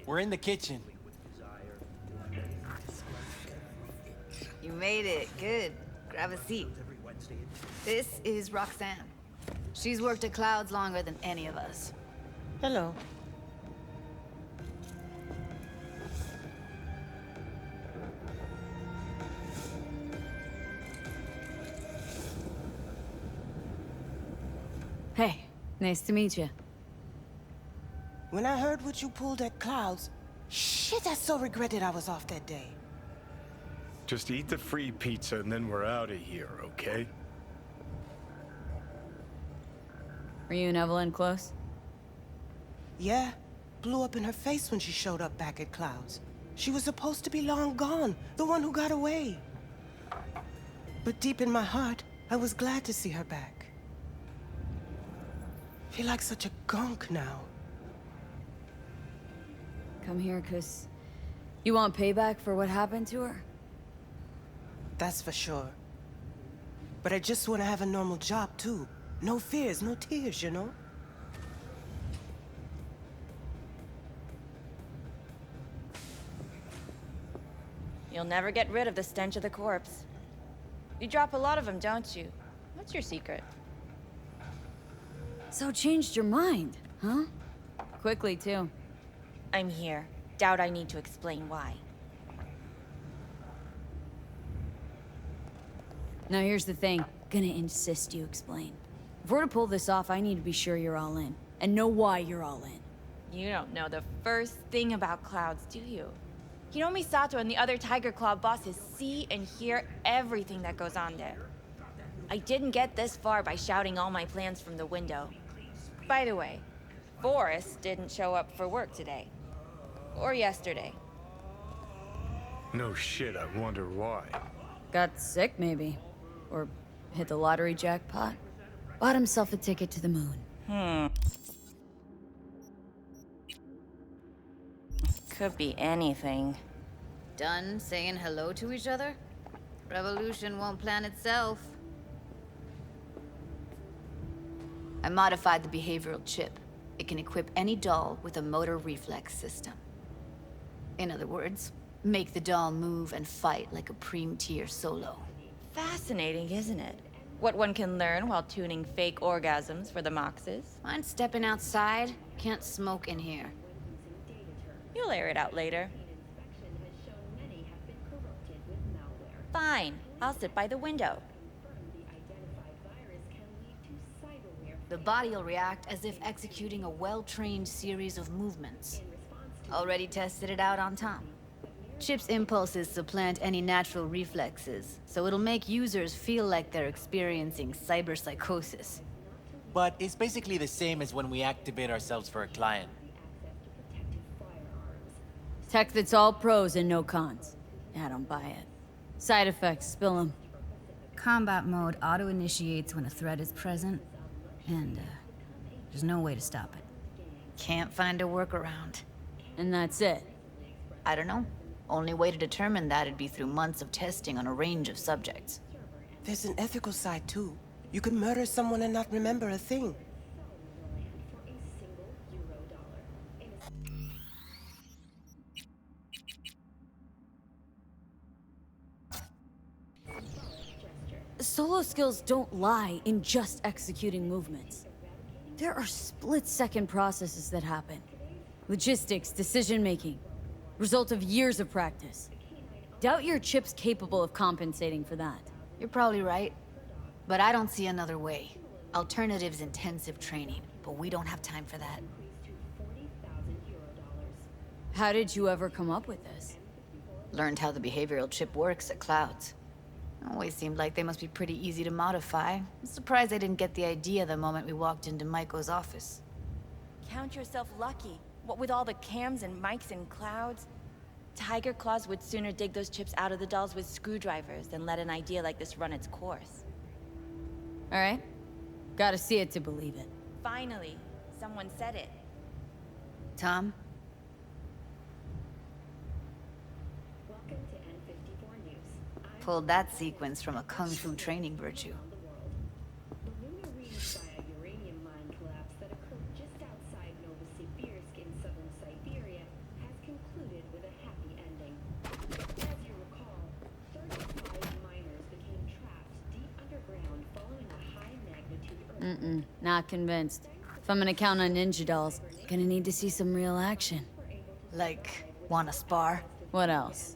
We're in the kitchen. You made it. Good. Grab a seat. This is Roxanne. She's worked at Clouds longer than any of us. Hello. Hey, nice to meet you. When I heard what you pulled at Clouds, shit, I so regretted I was off that day. Just eat the free pizza and then we're out of here, okay? Were you and Evelyn close? Yeah, blew up in her face when she showed up back at Clouds. She was supposed to be long gone, the one who got away. But deep in my heart, I was glad to see her back. Feel like such a gunk now. Come here, 'cause you want payback for what happened to her? That's for sure. But I just want to have a normal job, too. No fears, no tears, you know? You'll never get rid of the stench of the corpse. You drop a lot of them, don't you? What's your secret? So changed your mind, huh? Quickly, too. I'm here. Doubt I need to explain why. Now here's the thing. Gonna insist you explain. If we're to pull this off, I need to be sure you're all in. And know why you're all in. You don't know the first thing about Clouds, do you? You know Misato and the other Tiger Claw bosses see and hear everything that goes on there. I didn't get this far by shouting all my plans from the window. By the way, Forrest didn't show up for work today. Or yesterday. No shit, I wonder why. Got sick, maybe. Or hit the lottery jackpot. Bought himself a ticket to the moon. Could be anything. Done saying hello to each other? Revolution won't plan itself. I modified the behavioral chip. It can equip any doll with a motor reflex system. In other words, make the doll move and fight like a Prime-tier solo. Fascinating, isn't it? What one can learn while tuning fake orgasms for the Moxes. Mind stepping outside? Can't smoke in here. You'll air it out later. Fine, I'll sit by the window. The body will react as if executing a well-trained series of movements. Already tested it out on Tom. Chip's impulses supplant any natural reflexes, so it'll make users feel like they're experiencing cyberpsychosis. But it's basically the same as when we activate ourselves for a client. Tech that's all pros and no cons. I don't buy it. Side effects, spill them. Combat mode auto-initiates when a threat is present, and there's no way to stop it. Can't find a workaround. And that's it? I don't know. Only way to determine that'd be through months of testing on a range of subjects. There's an ethical side, too. You could murder someone and not remember a thing. Solo skills don't lie in just executing movements. There are split-second processes that happen. Logistics, decision-making. Result of years of practice. Doubt your chip's capable of compensating for that. You're probably right. But I don't see another way. Alternative's intensive training, but we don't have time for that. How did you ever come up with this? Learned how the behavioral chip works at Clouds. Always seemed like they must be pretty easy to modify. I'm surprised I didn't get the idea the moment we walked into Maiko's office. Count yourself lucky. What with all the cams and mics and Clouds? Tiger Claws would sooner dig those chips out of the dolls with screwdrivers than let an idea like this run its course. All right. Gotta see it to believe it. Finally, someone said it. Tom? Pulled that sequence from a kung fu training virtue. Not convinced. If I'm gonna count on ninja dolls, gonna need to see some real action. Like, wanna spar? What else?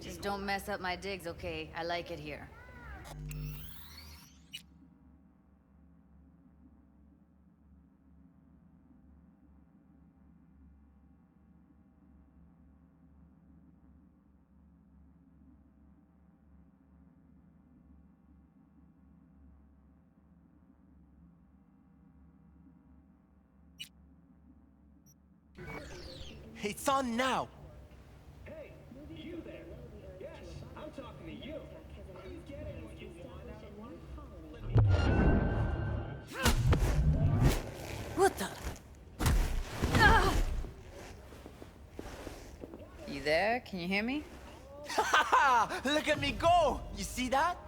Just don't mess up my digs, okay? I like it here. It's on now. What the? You there? Can you hear me? Look at me go! You see that?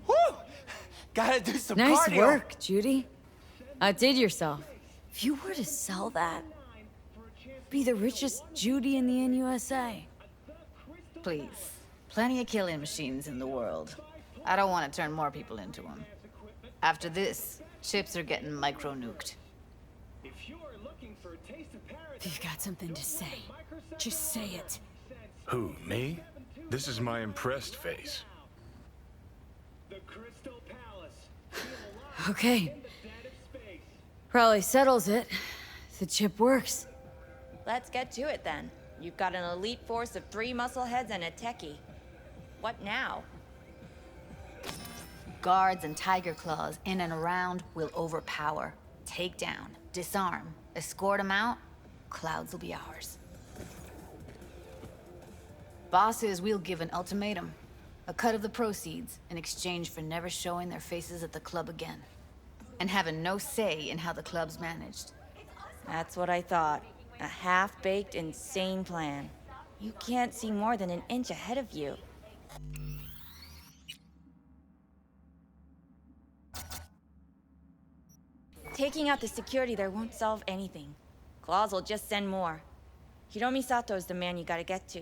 Woo! Gotta do some Nice cardio. work, Judy. Outdid yourself. If you were to sell that, be the richest Judy in the NUSA. Please. Plenty of killing machines in the world. I don't want to turn more people into them. After this, chips are getting micro-nuked. If you've got something to say, just say it. Who, me? This is my impressed face. Okay. Probably settles it. The chip works. Let's get to it then. You've got an elite force of 3 muscle heads and a techie. What now? Guards and tiger claws in and around will overpower, take down, disarm, escort them out. Clouds will be ours. Bosses, we'll give an ultimatum. A cut of the proceeds in exchange for never showing their faces at the club again. And having no say in how the club's managed. That's what I thought. A half-baked, insane plan. You can't see more than an inch ahead of you. Taking out the security there won't solve anything. Claws will just send more. Hiromi Sato is the man you gotta get to.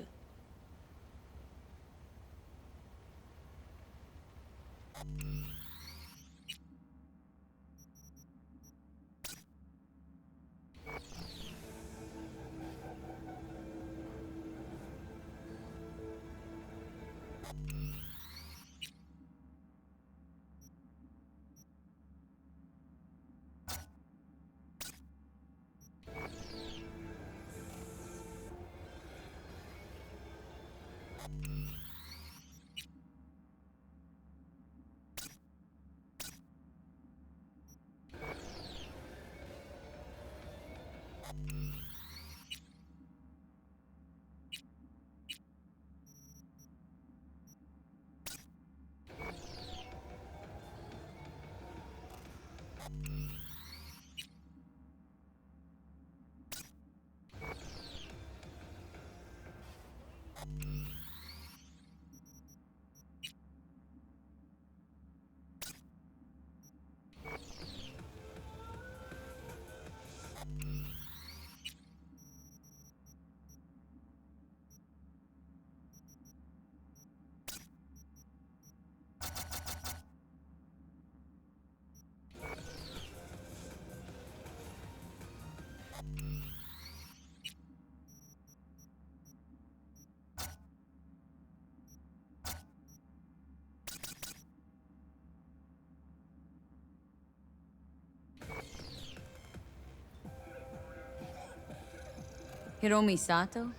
Hiromi Sato?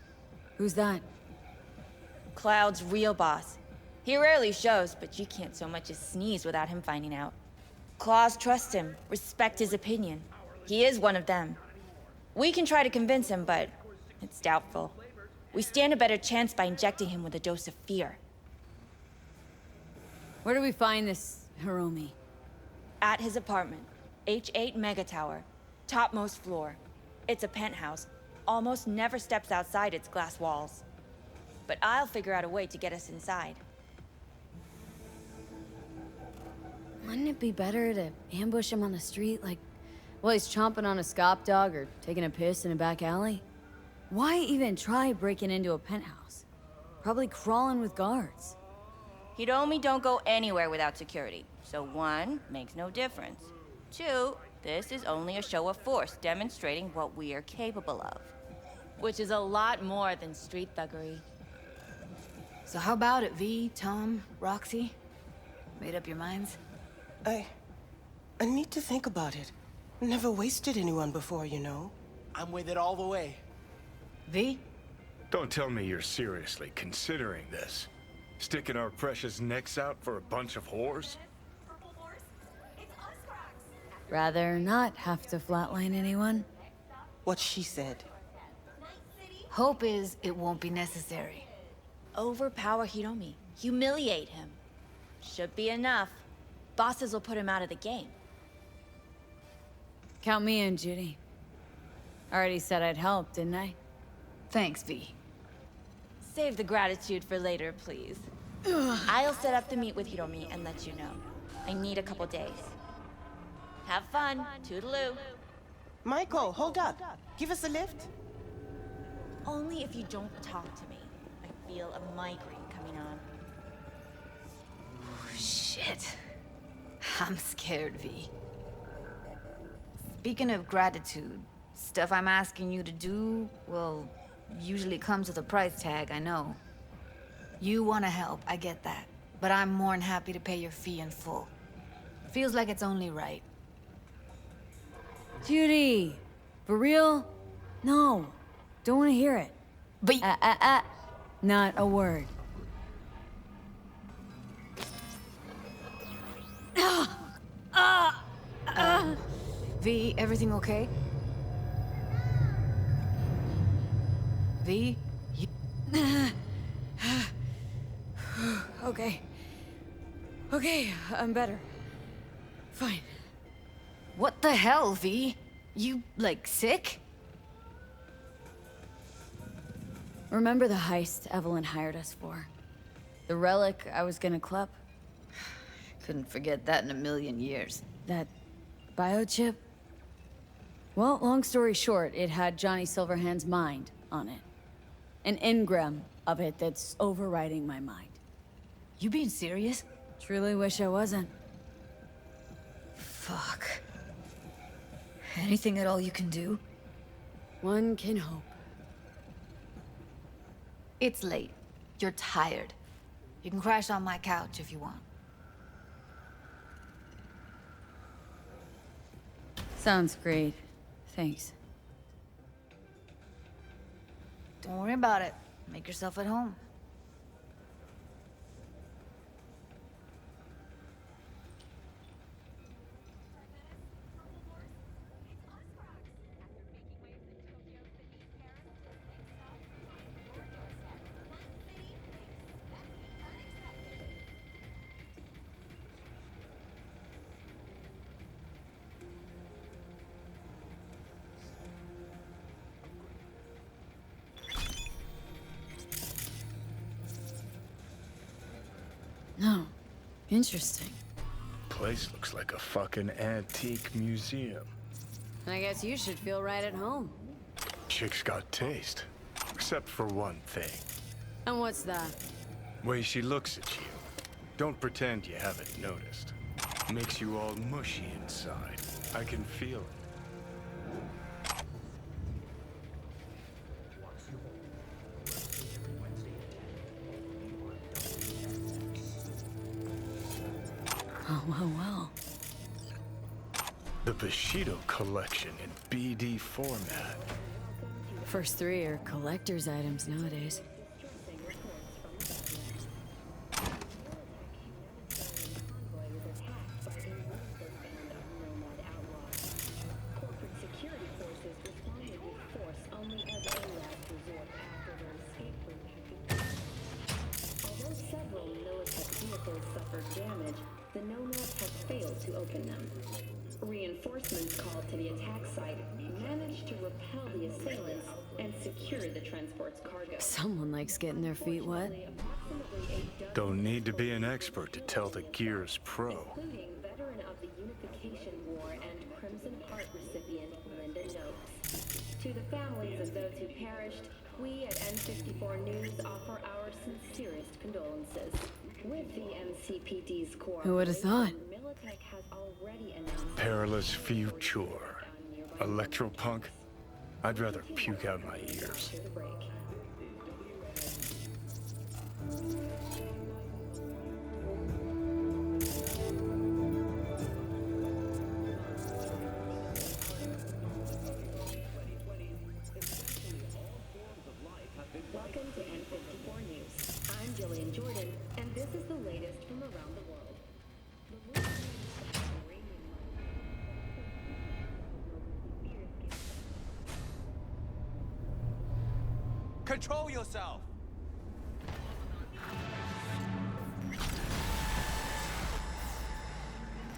Who's that? Cloud's real boss. He rarely shows, but you can't so much as sneeze without him finding out. Claws trust him, respect his opinion. He is one of them. We can try to convince him, but it's doubtful. We stand a better chance by injecting him with a dose of fear. Where do we find this Hiromi? At his apartment, H8 Mega Tower, topmost floor. It's a penthouse, almost never steps outside its glass walls. But I'll figure out a way to get us inside. Wouldn't it be better to ambush him on the street, like while he's chomping on a scop dog or taking a piss in a back alley? Why even try breaking into a penthouse? Probably crawling with guards. Hiromi don't go anywhere without security. So one, makes no difference. Two, this is only a show of force demonstrating what we are capable of. Which is a lot more than street thuggery. So how about it, V, Tom, Roxy? Made up your minds? I need to think about it. Never wasted anyone before, you know. I'm with it all the way. V? Don't tell me you're seriously considering this. Sticking our precious necks out for a bunch of whores? Rather not have to flatline anyone. What she said. Hope is it won't be necessary. Overpower Hiromi. Humiliate him. Should be enough. Bosses will put him out of the game. Count me in, Judy. Already said I'd help, didn't I? Thanks, V. Save the gratitude for later, please. I'll set up the meet with Hiromi and let you know. I need a couple days. Have fun. Toodaloo. Michael, hold up. Give us a lift. Only if you don't talk to me. I feel a migraine coming on. Shit. I'm scared, V. Speaking of gratitude, stuff I'm asking you to do, well, usually comes with a price tag, I know. You want to help, I get that. But I'm more than happy to pay your fee in full. Feels like it's only right. Judy! For real? No. Don't want to hear it. But Not a word. V, everything okay? V? Okay. Okay, I'm better. Fine. What the hell, V? You, like, sick? Remember the heist Evelyn hired us for? The relic I was gonna club? Couldn't forget that in a million years. That biochip? Well, long story short, it had Johnny Silverhand's mind on it. An engram of it that's overriding my mind. You being serious? Truly wish I wasn't. Fuck. Anything at all you can do? One can hope. It's late. You're tired. You can crash on my couch if you want. Sounds great. Thanks. Don't worry about it. Make yourself at home. No. Interesting. Place looks like a fucking antique museum. I guess you should feel right at home. Chick's got taste. Except for one thing. And what's that? Way she looks at you. Don't pretend you haven't noticed. Makes you all mushy inside. I can feel it. Oh, well. The Bushido collection in BD format. First three are collector's items nowadays. The no-nots have failed to open them. Reinforcements called to the attack site managed to repel the assailants and secure the transport's cargo. Someone likes getting their feet wet. Don't need to be an expert to tell the Gears pro. Including veteran of the Unification War and Crimson Heart recipient Linda Noakes. To the families of those who perished, We at N54 News offer our sincerest condolences. With the NCPD's core, Who would have thought? Militech has already announced Perilous future. Electropunk? I'd rather puke out my ears. the break. Welcome to N54 News. I'm Jillian Jordan, and this is the latest from around the world. Control yourself!